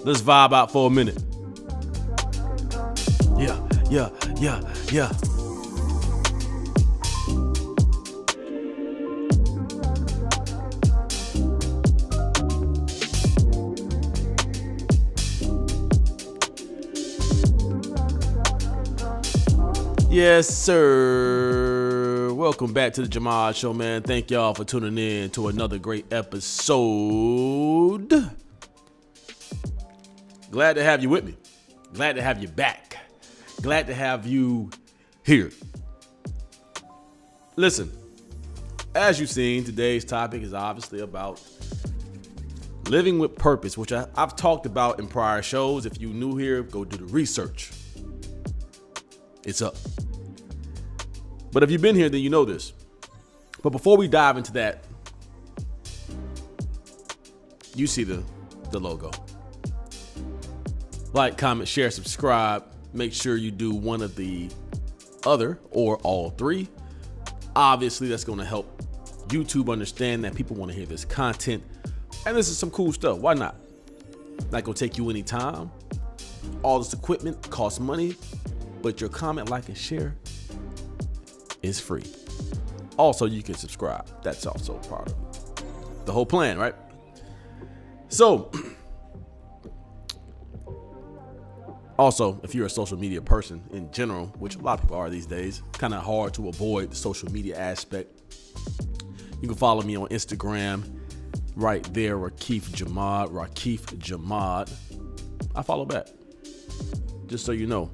Let's vibe out for a minute. Yeah. Yes, sir. Welcome back to the Jahmad Show, man. Thank y'all for tuning in to another great episode. Glad to have you with me. Glad to have you back. Glad to have you here. Listen, as you've seen, today's topic is obviously about living with purpose, which I've talked about in prior shows. If you're new here, go do the research. It's up. But if you've been here, then you know this. But before we dive into that, you see the logo. Like, comment, share, subscribe. Make sure you do one of the other or all three. Obviously, that's going to help YouTube understand that people want to hear this content. And this is some cool stuff. Why not? Not going to take you any time. All this equipment costs money. But your comment, like, and share is free. Also, you can subscribe. That's also part of the whole plan, right? So, also, if you're a social media person in general, which a lot of people are these days, kind of hard to avoid the social media aspect. You can follow me on Instagram right there, rakifjahmad. I follow back. Just so you know.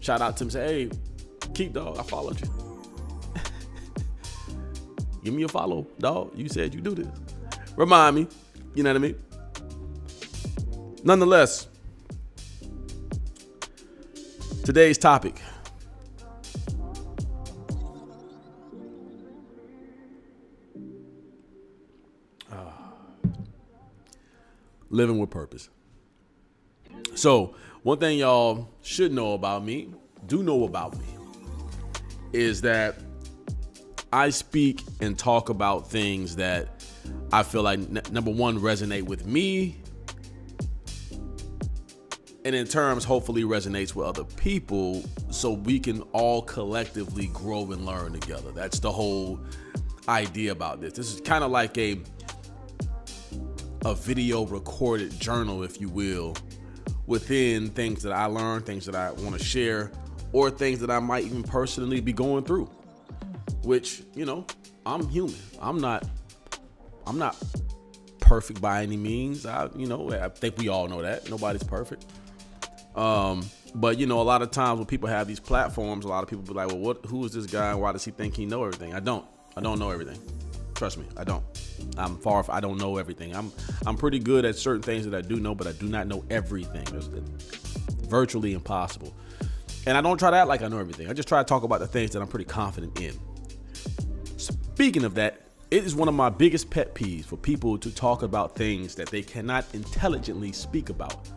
Shout out to him, say, hey, Keith, dog, I followed you. Give me a follow, dog. You said you do this. Remind me, you know what I mean? Nonetheless, today's topic. Living with purpose. So, one thing y'all should know about me, is that I speak and talk about things that I feel like, number one, resonate with me, and in terms, hopefully resonates with other people, so we can all collectively grow and learn together. That's the whole idea about this. This is kind of like a video recorded journal, if you will, within things that I learn, things that I want to share, or things that I might even personally be going through. Which, you know, I'm human. I'm not perfect by any means. I think we all know that. Nobody's perfect. But, you know, a lot of times when people have these platforms, a lot of people be like, well, who is this guy and why does he think he know everything? I don't know everything. Trust me, I don't. I don't know everything. I'm pretty good at certain things that I do know, but I do not know everything. It's virtually impossible. And I don't try to act like I know everything. I just try to talk about the things that I'm pretty confident in. Speaking of that, it is one of my biggest pet peeves for people to talk about things that they cannot intelligently speak about.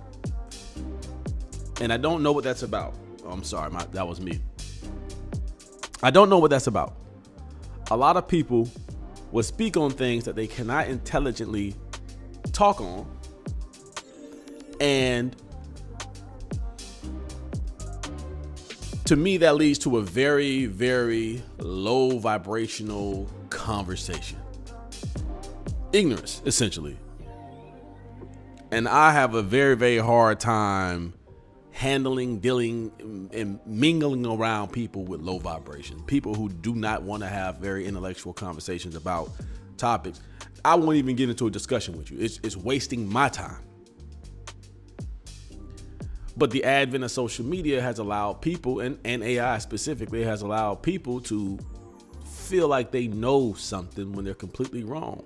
And I don't know what that's about. Oh, I'm sorry, that was me. I don't know what that's about. A lot of people will speak on things that they cannot intelligently talk on, and to me, that leads to a very, very low vibrational conversation. Ignorance, essentially. And I have a very, very hard time handling, dealing, and mingling around people with low vibration. People who do not want to have very intellectual conversations about topics. I won't even get into a discussion with you. It's wasting my time. But the advent of social media has allowed people, and AI specifically, has allowed people to feel like they know something when they're completely wrong.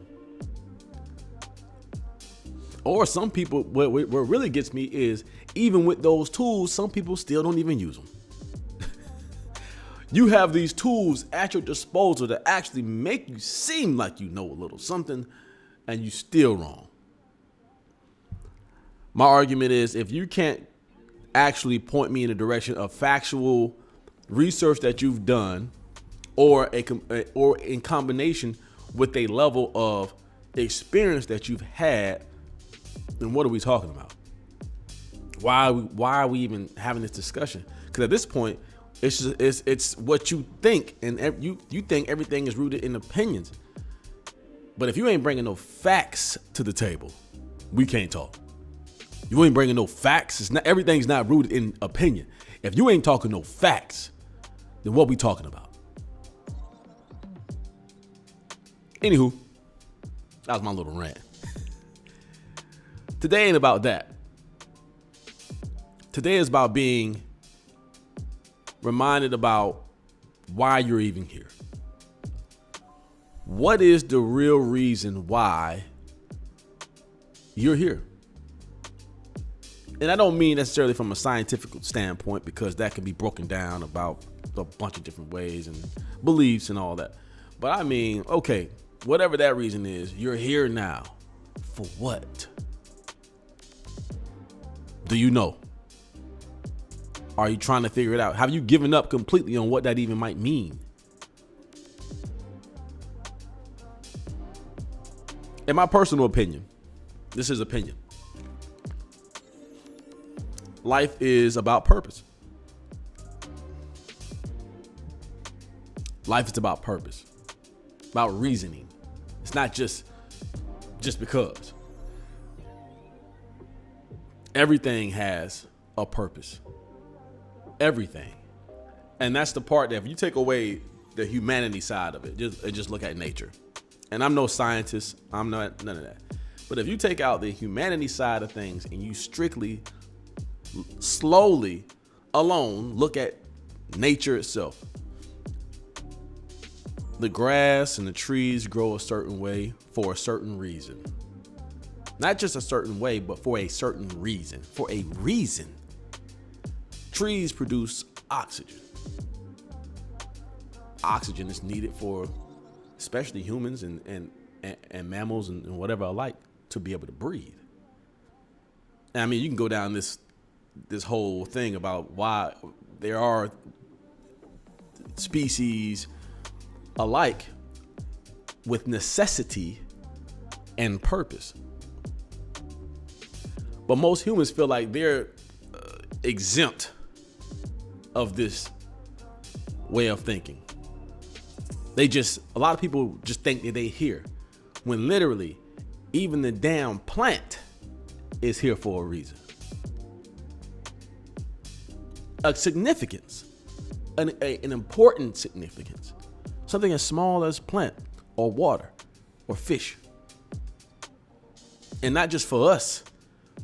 Or some people, what really gets me is, even with those tools, some people still don't even use them. You have these tools at your disposal that actually make you seem like you know a little something, and you still wrong. My argument is, if you can't actually point me in the direction of factual research that you've done, or in combination with a level of experience that you've had, then what are we talking about? Why are we even having this discussion? Because at this point, it's what you think, and you think everything is rooted in opinions. But if you ain't bringing no facts to the table, we can't talk. You ain't bringing no facts. Everything's not rooted in opinion. If you ain't talking no facts, then what we talking about? Anywho, that was my little rant. Today ain't about that. Today is about being reminded about why you're even here. What is the real reason why you're here? And I don't mean necessarily from a scientific standpoint, because that can be broken down about a bunch of different ways and beliefs and all that. But I mean, okay, whatever that reason is, you're here now. For what? Do you know? Are you trying to figure it out? Have you given up completely on what that even might mean? In my personal opinion, this is opinion. Life is about purpose. Life is about purpose, about reasoning. It's not just because. Everything has a purpose. Everything. And that's the part that if you take away the humanity side of it, just look at nature. And I'm no scientist. I'm not none of that. But if you take out the humanity side of things and you strictly, slowly, alone, look at nature itself. The grass and the trees grow a certain way for a certain reason. Not just a certain way, but for a certain reason. For a reason. Trees produce oxygen. Oxygen is needed for especially humans and mammals and whatever alike to be able to breathe. And I mean, you can go down this whole thing about why there are species alike with necessity and purpose. But most humans feel like they're exempt of this way of thinking. A lot of people just think that they're here, when literally even the damn plant is here for a reason. A significance, an important significance. Something as small as plant or water or fish. And not just for us,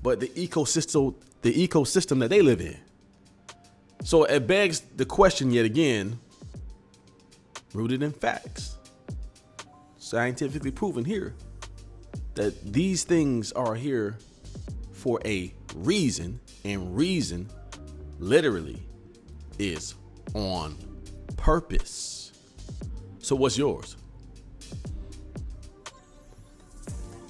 but the ecosystem that they live in. So it begs the question yet again, rooted in facts, scientifically proven here, that these things are here for a reason, and reason literally is on purpose. So what's yours?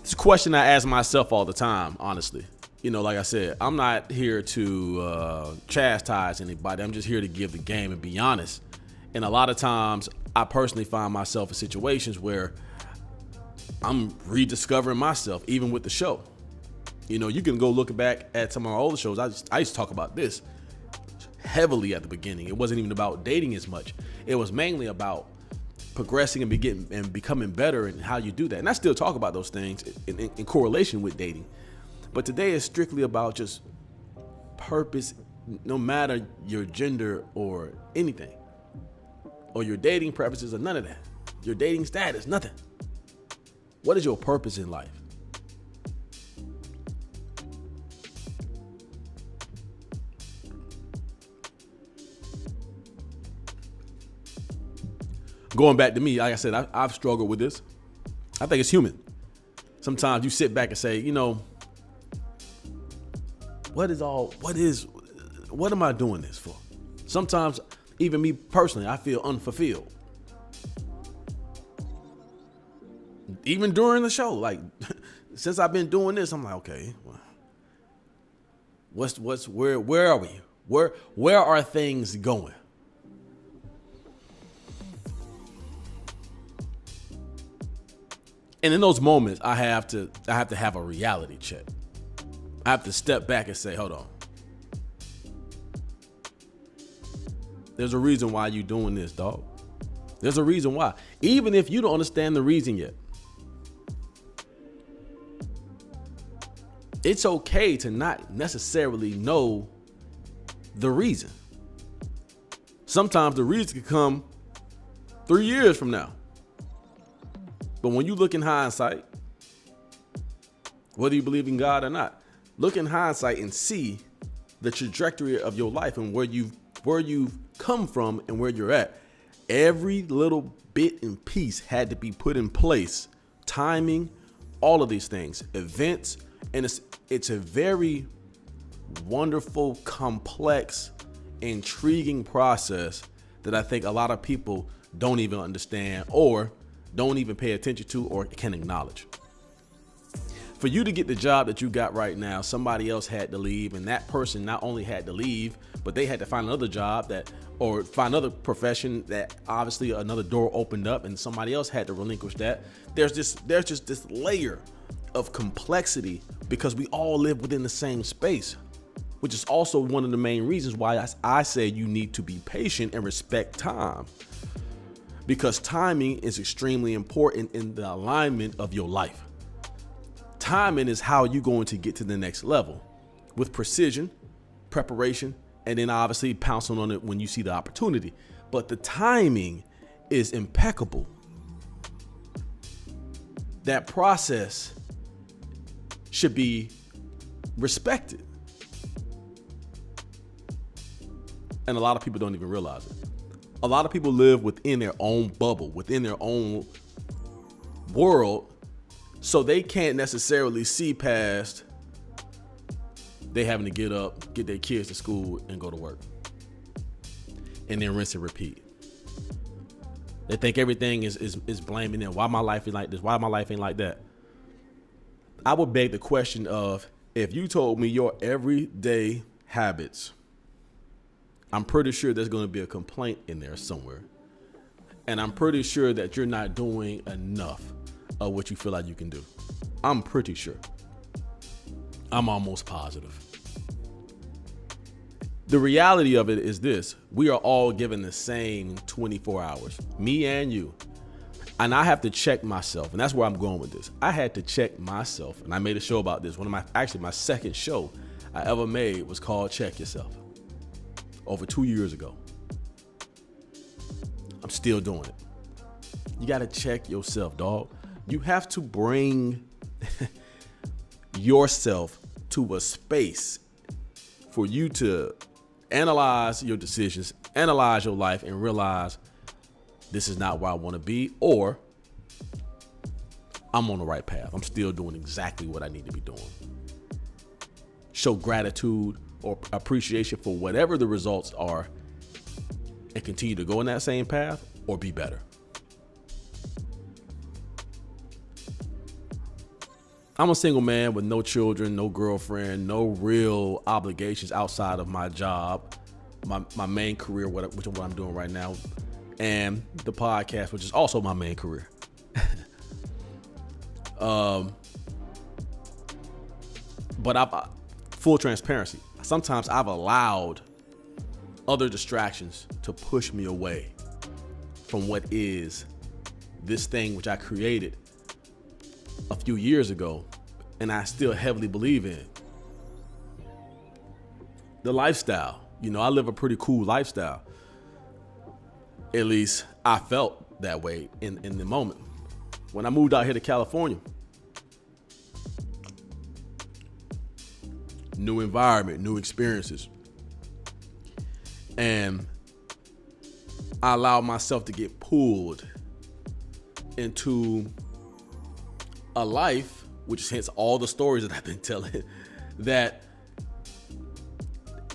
It's a question I ask myself all the time, honestly. You know, like I said, I'm not here to chastise anybody. I'm just here to give the game and be honest. And a lot of times I personally find myself in situations where I'm rediscovering myself, even with the show. You know, you can go look back at some of my older shows. I used to talk about this heavily at the beginning. It wasn't even about dating as much. It was mainly about progressing and becoming better and how you do that. And I still talk about those things in correlation with dating. But today is strictly about just purpose, no matter your gender or anything, or your dating preferences or none of that. Your dating status, nothing. What is your purpose in life? Going back to me, like I said, I've struggled with this. I think it's human. Sometimes you sit back and say, you know, what am I doing this for? Sometimes, even me personally, I feel unfulfilled. Even during the show, like, since I've been doing this, I'm like, okay, where are we? Where are things going? And in those moments, I have to have a reality check. I have to step back and say, hold on, There's a reason why you doing this, dog. There's a reason why. Even if you don't understand the reason yet. It's okay to not necessarily know the reason. Sometimes the reason can come 3 years from now. But when you look in hindsight, whether you believe in God or not, look in hindsight and see the trajectory of your life and where you've come from and where you're at. Every little bit and piece had to be put in place. Timing, all of these things, events, and it's a very wonderful, complex, intriguing process that I think a lot of people don't even understand or don't even pay attention to or can acknowledge. For you to get the job that you got right now, somebody else had to leave, and that person not only had to leave, but they had to find another job or find another profession that obviously another door opened up and somebody else had to relinquish that. There's just this layer of complexity because we all live within the same space, which is also one of the main reasons why I say you need to be patient and respect time, because timing is extremely important in the alignment of your life. Timing is how you're going to get to the next level with precision, preparation, and then obviously pouncing on it when you see the opportunity. But the timing is impeccable. That process should be respected. And a lot of people don't even realize it. A lot of people live within their own bubble, within their own world, so they can't necessarily see past they having to get up, get their kids to school, and go to work. And then rinse and repeat. They think everything is blaming them. Why my life is like this? Why my life ain't like that? I would beg the question of, if you told me your everyday habits, I'm pretty sure there's going to be a complaint in there somewhere. And I'm pretty sure that you're not doing enough of what you feel like you can do. I'm pretty sure. I'm almost positive. The reality of it is this: we are all given the same 24 hours, me and you. And I have to check myself, and that's where I'm going with this. I had to check myself, and I made a show about this. My second show I ever made was called Check Yourself, over 2 years ago. I'm still doing it. You got to check yourself, dog. You have to bring yourself to a space for you to analyze your decisions, analyze your life, and realize this is not where I want to be, or I'm on the right path. I'm still doing exactly what I need to be doing. Show gratitude or appreciation for whatever the results are and continue to go in that same path or be better. I'm a single man with no children, no girlfriend, no real obligations outside of my job, my main career, which is what I'm doing right now, and the podcast, which is also my main career. But I've full transparency. Sometimes I've allowed other distractions to push me away from what is this thing which I created a few years ago, and I still heavily believe in. The lifestyle. I live a pretty cool lifestyle. At least I felt that way in the moment. When I moved out here to California, new environment, new experiences. And I allowed myself to get pulled into a life, which is hence all the stories that I've been telling, that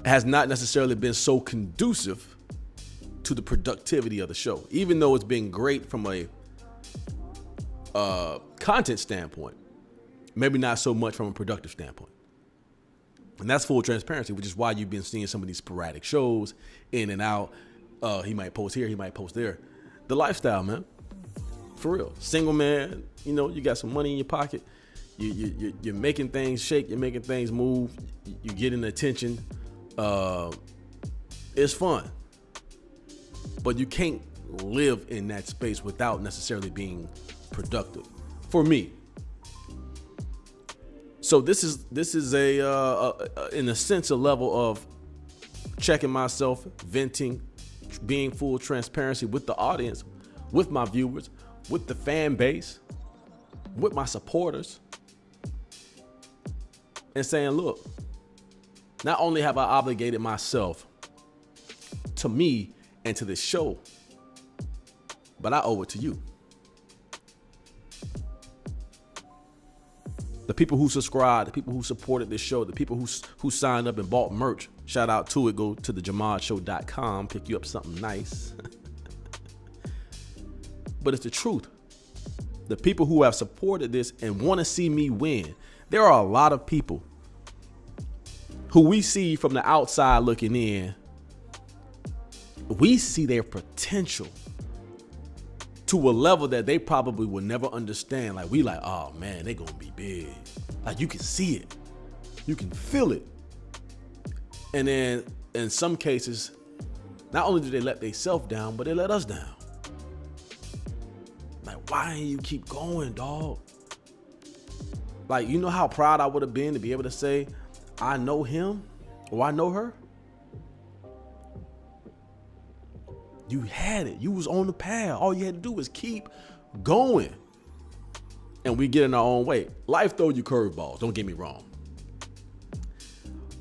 has not necessarily been so conducive to the productivity of the show, even though it's been great from a content standpoint, maybe not so much from a productive standpoint. And that's full transparency, which is why you've been seeing some of these sporadic shows in and out. He might post here, he might post there. The lifestyle, man. For real. Single man, you got some money in your pocket. You're making things shake. You're making things move. You're getting attention. It's fun. but you can't live in that space without necessarily being productive. For me. So this is a in a sense, a level of checking myself, venting, being full transparency with the audience, with my viewers, with the fan base, with my supporters, and saying, look, not only have I obligated myself to me and to this show, but I owe it to you. The people who subscribed, the people who supported this show, the people who signed up and bought merch, shout out to it. Go to thejahmadshow.com, pick you up something nice. But it's the truth. The people who have supported this and want to see me win. There are a lot of people who we see from the outside looking in. We see their potential to a level that they probably will never understand. Like, we like, oh man, they gonna be big. Like, you can see it. You can feel it. And then in some cases, not only do they let themselves down, but they let us down. Like, why ain't you keep going, dog? Like, you know how proud I would have been to be able to say, I know him or I know her? You had it. You was on the path. All you had to do was keep going. And we get in our own way. Life throw you curveballs. Don't get me wrong.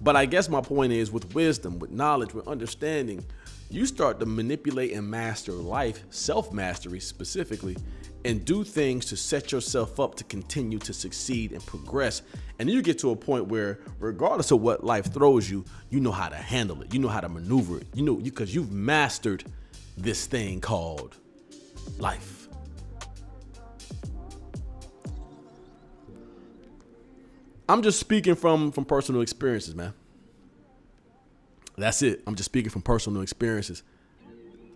But I guess my point is, with wisdom, with knowledge, with understanding, you start to manipulate and master life, self-mastery specifically, and do things to set yourself up to continue to succeed and progress. And you get to a point where, regardless of what life throws you, you know how to handle it. You know how to maneuver it. You know, because you've mastered this thing called life. I'm just speaking from personal experiences, man. That's it. I'm just speaking from personal experiences.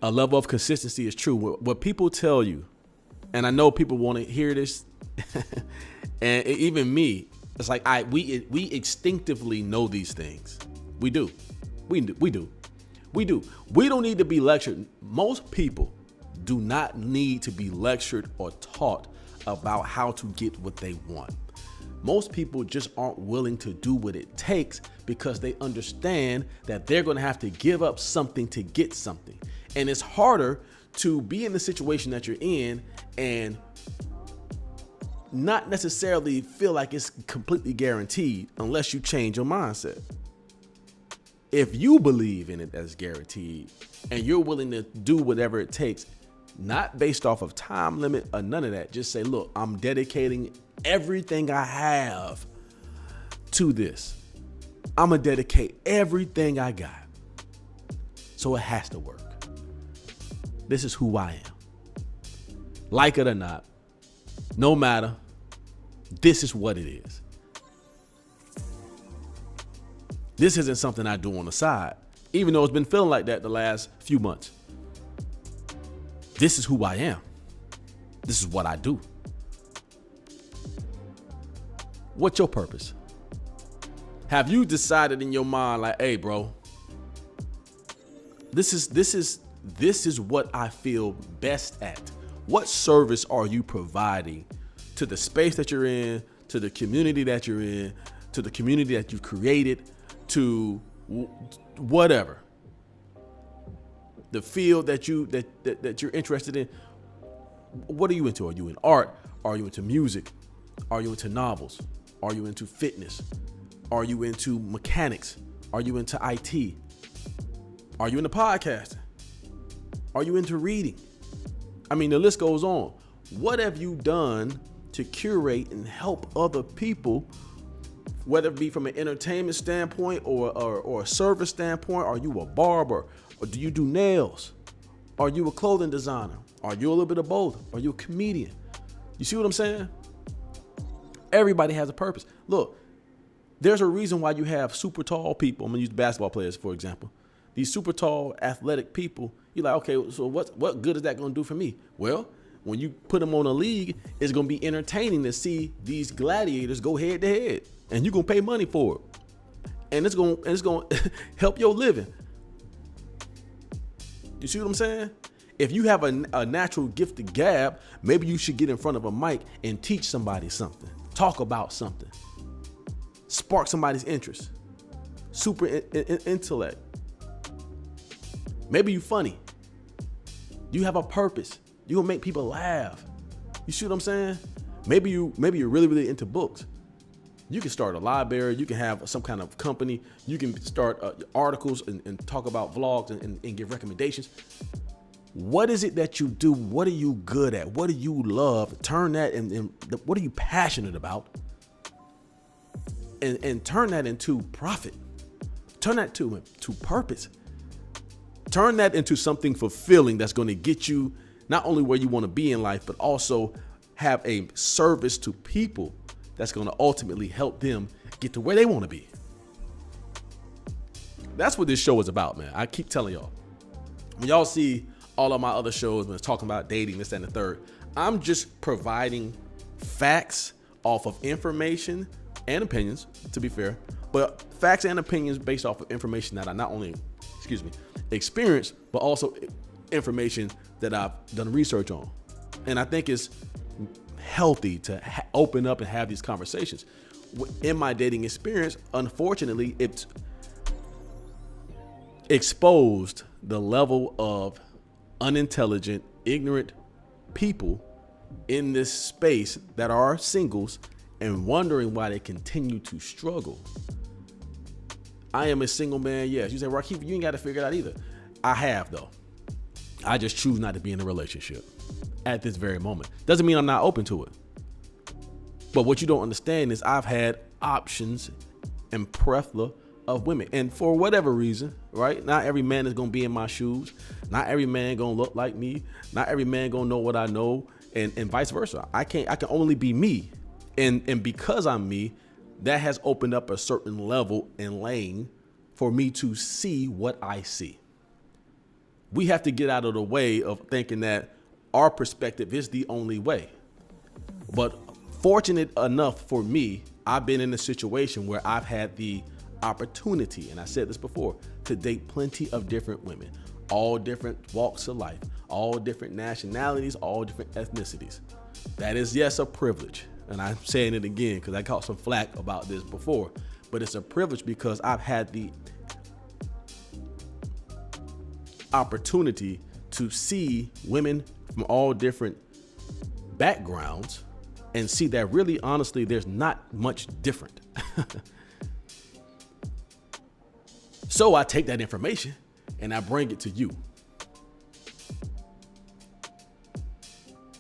A level of consistency is true. What people tell you, and I know people want to hear this, and even me, it's like we instinctively know these things. We do. We do. We don't need to be lectured. Most people do not need to be lectured or taught about how to get what they want. Most people just aren't willing to do what it takes because they understand that they're going to have to give up something to get something. And it's harder to be in the situation that you're in and not necessarily feel like it's completely guaranteed unless you change your mindset. If you believe in it as guaranteed and you're willing to do whatever it takes, not based off of time limit or none of that, just say, look, I'm dedicating everything I have to this. I'm going to dedicate everything I got. So it has to work. This is who I am. Like it or not, no matter, this is what it is. This isn't something I do on the side, even though it's been feeling like that the last few months. This is who I am. This is what I do. What's your purpose? Have you decided in your mind, like, hey, bro, this is what I feel best at? What service are you providing to the space that you're in, to the community that you're in, to the community that you've created, to whatever, the field that you're interested in? What are you into? Are you in art? Are you into music? Are you into novels? Are you into fitness? Are you into mechanics? Are you into IT? Are you into podcasting? Are you into reading? I mean, the list goes on. What have you done to curate and help other people, whether it be from an entertainment standpoint or a service standpoint? Are you a barber? Or do you do nails? Are you a clothing designer? Are you a little bit of both? Are you a comedian? You see what I'm saying? Everybody has a purpose. Look, there's a reason why you have super tall people. I'm gonna use basketball players, for example. These super tall athletic people, you're like, okay, so what good is that gonna do for me? Well, when you put them on a league, it's gonna be entertaining to see these gladiators go head to head, and you're gonna pay money for it. And it's gonna help your living. You see what I'm saying? If you have a natural gift to gab, maybe you should get in front of a mic and teach somebody something. Talk about something. Spark somebody's interest. Super intellect. Maybe you funny. You have a purpose. You gonna make people laugh. You see what I'm saying? Maybe you're really, really into books. You can start a library. You can have some kind of company. You can start articles and talk about vlogs and give recommendations. What is it that you do? What are you good at? What do you love? Turn that and what are you passionate about? And turn that into profit. Turn that to purpose. Turn that into something fulfilling that's going to get you not only where you want to be in life, but also have a service to people that's going to ultimately help them get to where they want to be. That's what this show is about, man. I keep telling y'all. When y'all see all of my other shows when it's talking about dating, this, and the third, I'm just providing facts off of information and opinions, to be fair, but facts and opinions based off of information that I not only, experience, but also information that I've done research on. And I think it's healthy to open up and have these conversations. In my dating experience, unfortunately, it's exposed the level of unintelligent, ignorant people in this space that are singles and wondering why they continue to struggle. I am a single man, yes. You say, Rakif, you ain't got to figure it out either. I have, though. I just choose not to be in a relationship at this very moment. Doesn't mean I'm not open to it. But what you don't understand is I've had options and plethora of women. And for whatever reason, right? Not every man is going to be in my shoes. Not every man going to look like me. Not every man going to know what I know, and vice versa. I can only be me. And because I'm me, that has opened up a certain level and lane for me to see what I see. We have to get out of the way of thinking that our perspective is the only way. But fortunate enough for me, I've been in a situation where I've had the opportunity, and I said this before, to date plenty of different women, all different walks of life, all different nationalities, all different ethnicities. That is, yes, a privilege. And I'm saying it again because I caught some flack about this before, but it's a privilege because I've had the opportunity to see women from all different backgrounds and see that really, honestly, there's not much different. So I take that information and I bring it to you.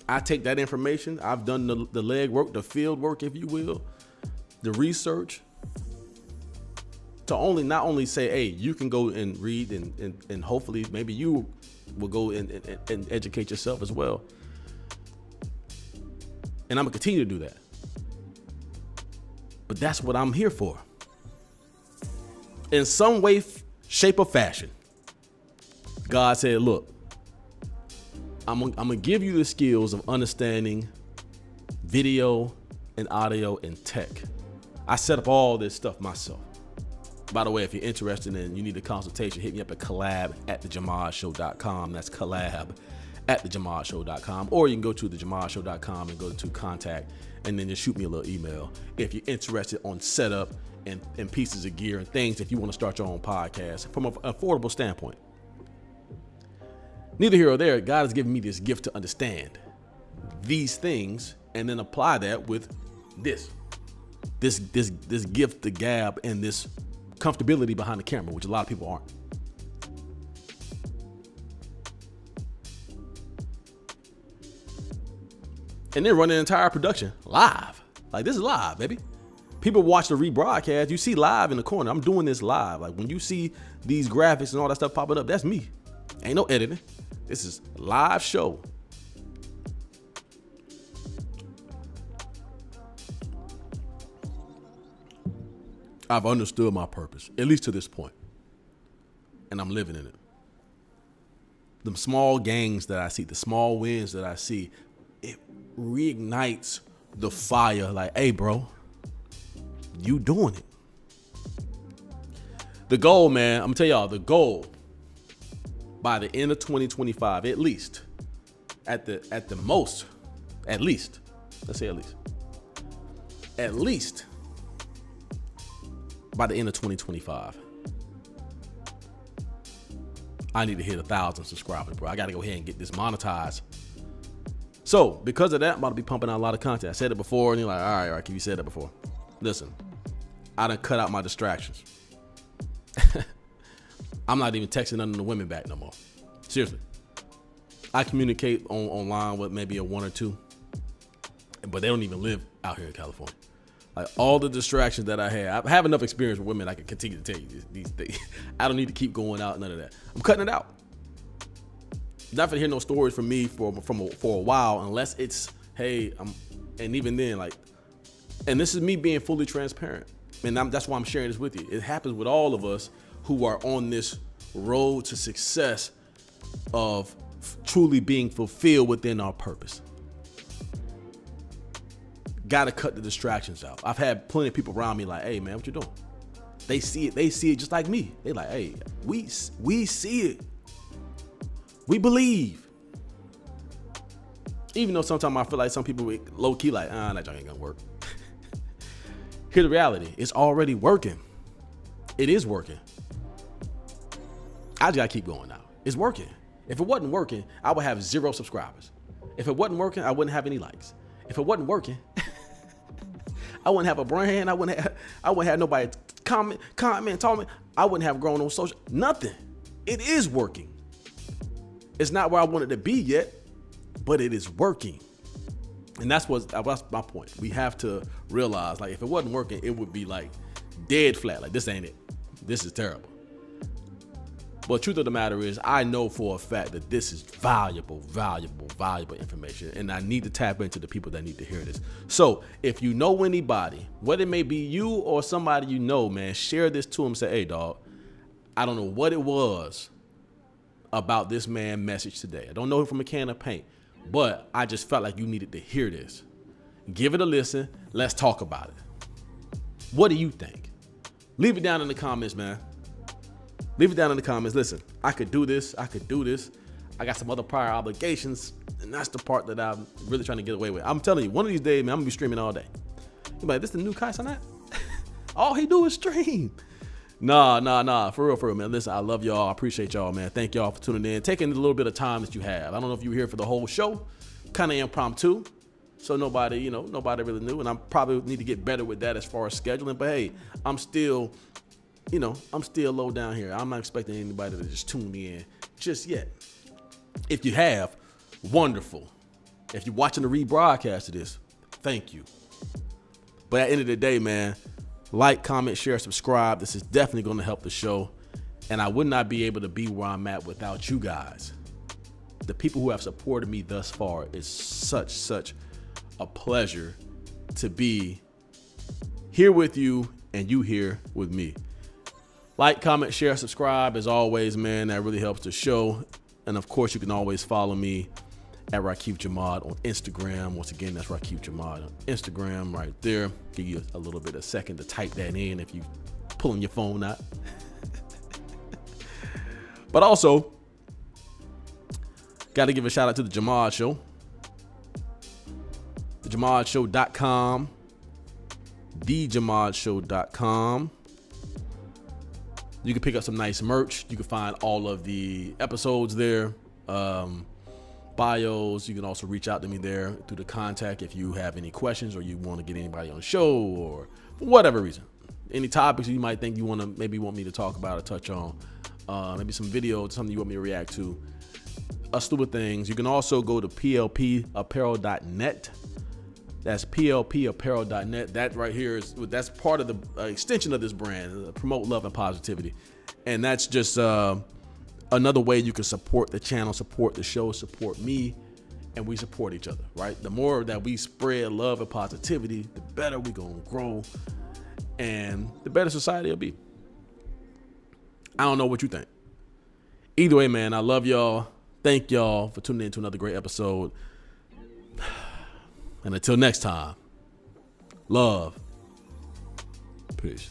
I take that information. I've done the leg work, the field work, if you will, the research to not only say, hey, you can go and read and hopefully maybe you will go and educate yourself as well. And I'm gonna continue to do that. But that's what I'm here for. In some way, shape, or fashion, God said, look, I'm gonna give you the skills of understanding video and audio and tech. I set up all this stuff myself. By the way, if you're interested and you need a consultation, hit me up at collab@thejahmadshow.com. That's collab@thejahmadshow.com. Or you can go to thejahmadshow.com and go to contact and then just shoot me a little email if you're interested on setup and pieces of gear and things if you want to start your own podcast from an affordable standpoint. Neither here or there, God has given me this gift to understand these things and then apply that with this gift to gab and this comfortability behind the camera, which a lot of people aren't. And then run an entire production live. Like, this is live, baby. People watch the rebroadcast. You see live in the corner. I'm doing this live. Like, when you see these graphics and all that stuff popping up, that's me. Ain't no editing. This is live show. I've understood my purpose, at least to this point, and I'm living in it. The small gains that I see, the small wins that I see, it reignites the fire. Like, hey, bro, you doing it. The goal, man, I'm gonna tell y'all, the goal by the end of 2025, at least, at the most, at least, let's say at least by the end of 2025, I need to hit 1,000 subscribers, bro. I got to go ahead and get this monetized. So because of that, I'm about to be pumping out a lot of content. I said it before, and you're like, all right, you said that before. Listen, I done cut out my distractions. I'm not even texting none of the women back no more. Seriously. I communicate online with maybe a one or two, but they don't even live out here in California. Like all the distractions that I have enough experience with women. I can continue to tell you these things. I don't need to keep going out, none of that. I'm cutting it out. Not gonna hear no stories from me for a while, unless it's, hey, and even then, like, and this is me being fully transparent. And that's why I'm sharing this with you. It happens with all of us who are on this road to success of truly being fulfilled within our purpose. Got to cut the distractions out. I've had plenty of people around me like, hey man, what you doing? They see it just like me. They like, hey, we see it. We believe. Even though sometimes I feel like some people low key like, that joint ain't gonna work. Here's the reality. It's already working. It is working. I just gotta keep going now. It's working. If it wasn't working, I would have 0 subscribers. If it wasn't working, I wouldn't have any likes. If it wasn't working, I wouldn't have a brand. I wouldn't have nobody comment, tell me. I wouldn't have grown on social. Nothing. It is working. It's not where I wanted to be yet, but it is working. And that's my point. We have to realize, like, if it wasn't working, it would be like dead flat. Like, this ain't it. This is terrible. But truth of the matter is, I know for a fact that this is valuable information, and I need to tap into the people that need to hear this. So if you know anybody, whether it may be you or somebody you know, man, share this to them. Say, hey, dog, I don't know what it was about this man message today. I don't know him from a can of paint, but I just felt like you needed to hear this. Give it a listen. Let's talk about it. What do you think? Leave it down in the comments, man. Leave it down in the comments. Listen, I could do this. I got some other prior obligations, and that's the part that I'm really trying to get away with. I'm telling you, one of these days, man, I'm gonna be streaming all day. You're like, this the new Kai Cenat? All he do is stream. Nah, for real, man. Listen, I love y'all. I appreciate y'all, man. Thank y'all for tuning in, taking a little bit of time that you have. I don't know if you were here for the whole show, kind of impromptu, so nobody really knew, and I probably need to get better with that as far as scheduling. But hey, I'm still low down here. I'm not expecting anybody to just tune me in just yet. If you have, wonderful. If you're watching the rebroadcast of this, thank you. But at the end of the day, man, like, comment, share, subscribe. This is definitely going to help the show. And I would not be able to be where I'm at without you guys. The people who have supported me thus far, is such a pleasure to be here with you and you here with me. Like, comment, share, subscribe. As always, man, that really helps the show. And of course, you can always follow me at rakifjahmad on Instagram. Once again, that's rakifjahmad on Instagram right there. Give you a little bit of second to type that in if you pulling your phone out. But also, got to give a shout out to the Jahmad Show. TheJahmadShow.com. TheJahmadShow.com. You can pick up some nice merch. You can find all of the episodes there. Bios. You can also reach out to me there through the contact if you have any questions or you want to get anybody on the show or for whatever reason. Any topics you might think you want me to talk about or touch on. Maybe some videos, something you want me to react to. A slew of things. You can also go to plpapparel.net. That's plpapparel.net. That right here that's part of the extension of this brand, promote love and positivity. And that's just another way you can support the channel, support the show, support me, and we support each other, right? The more that we spread love and positivity, the better we're going to grow and the better society will be. I don't know what you think. Either way, man, I love y'all. Thank y'all for tuning in to another great episode. And until next time, love. Peace.